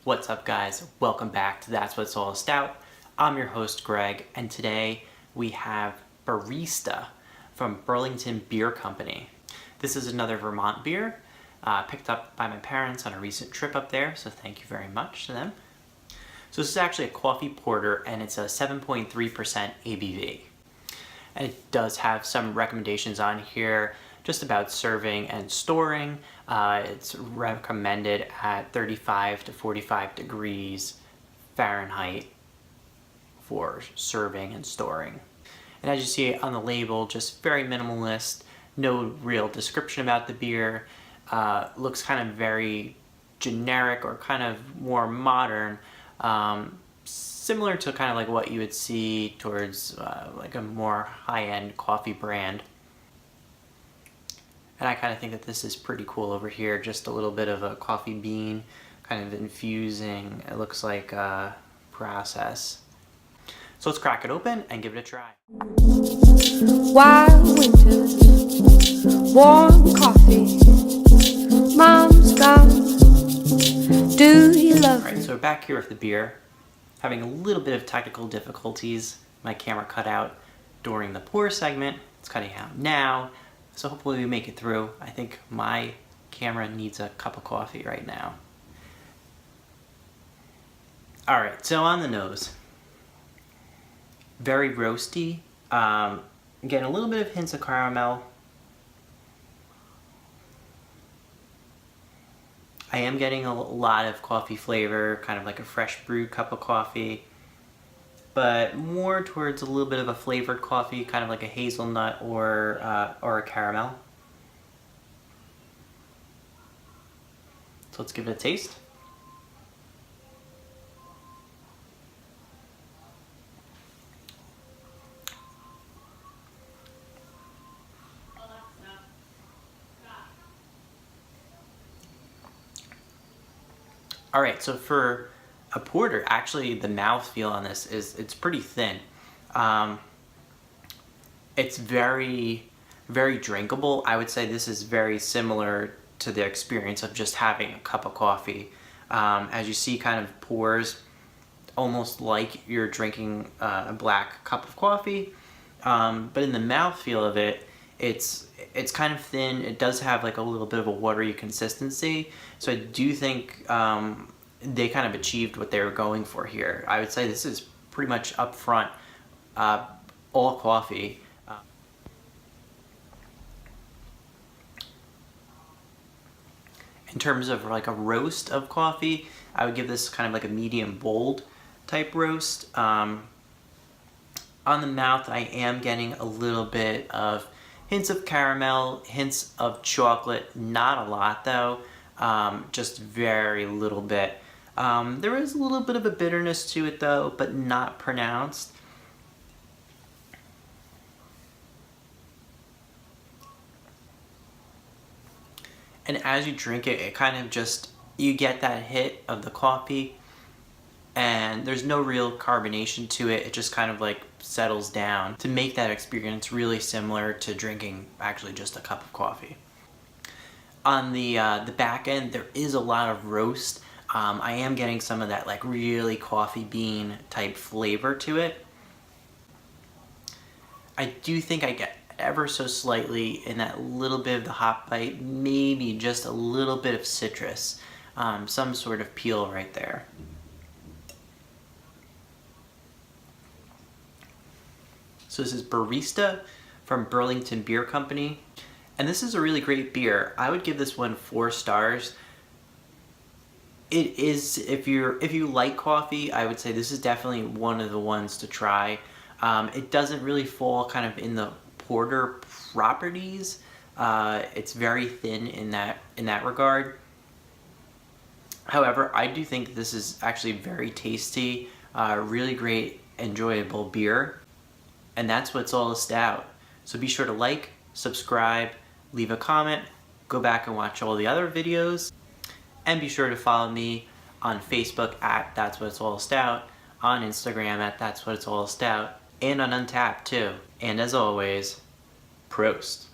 What's up, guys? Welcome back to That's What It's All Stout. I'm your host, Greg, and today we have Barista from Burlington Beer Company. This is another Vermont beer picked up by my parents on a recent trip up there, so thank you very much to them. So this is actually a coffee porter, and it's a 7.3% ABV. And it does have some recommendations on here just about serving and storing. It's recommended at 35 to 45 degrees Fahrenheit for serving and storing. And as you see on the label, just very minimalist, no real description about the beer. Looks kind of very generic or kind of more modern, similar to kind of like what you would see towards like a more high-end coffee brand. And I kind of think that this is pretty cool over here. Just a little bit of a coffee bean kind of infusing, it looks like a process. So let's crack it open and give it a try. Wild winters, warm coffee, mom's gone, do you love me? Alright, so we're back here with the beer. Having a little bit of technical difficulties. My camera cut out during the pour segment. It's cutting out now. So hopefully we make it through. I think my camera needs a cup of coffee right now. Alright, so on the nose. Very roasty. Getting a little bit of hints of caramel. I am getting a lot of coffee flavor, kind of like a fresh brewed cup of coffee, but more towards a little bit of a flavored coffee, kind of like a hazelnut or a caramel. So let's give it a taste. All right, so for a porter, actually the mouthfeel on this it's pretty thin. It's very, very drinkable. I would say this is very similar to the experience of just having a cup of coffee. As you see, kind of pours almost like you're drinking a black cup of coffee. But in the mouthfeel of it, it's kind of thin. It does have like a little bit of a watery consistency. So I do think they kind of achieved what they were going for here. I would say this is pretty much up front, all coffee. In terms of like a roast of coffee, I would give this kind of like a medium bold type roast. On the mouth, I am getting a little bit of hints of caramel, hints of chocolate, not a lot though, just very little bit. There is a little bit of a bitterness to it though, but not pronounced. And as you drink it, it kind of just, you get that hit of the coffee, and there's no real carbonation to it. It just kind of like settles down to make that experience really similar to drinking actually just a cup of coffee. On the back end, there is a lot of roast. I am getting some of that like really coffee bean type flavor to it. I do think I get ever so slightly in that little bit of the hop bite, maybe just a little bit of citrus, some sort of peel right there. So this is Barista from Burlington Beer Company, and this is a really great beer. I would give this one 4 stars. It is, if you like coffee, I would say this is definitely one of the ones to try. It doesn't really fall kind of in the porter properties. It's very thin in that regard. However, I do think this is actually very tasty, really great, enjoyable beer. And that's what it's all about. So be sure to like, subscribe, leave a comment, go back and watch all the other videos, and be sure to follow me on Facebook at That's What It's All Stout, on Instagram at That's What It's All Stout, and on Untapped too. And as always, Prost.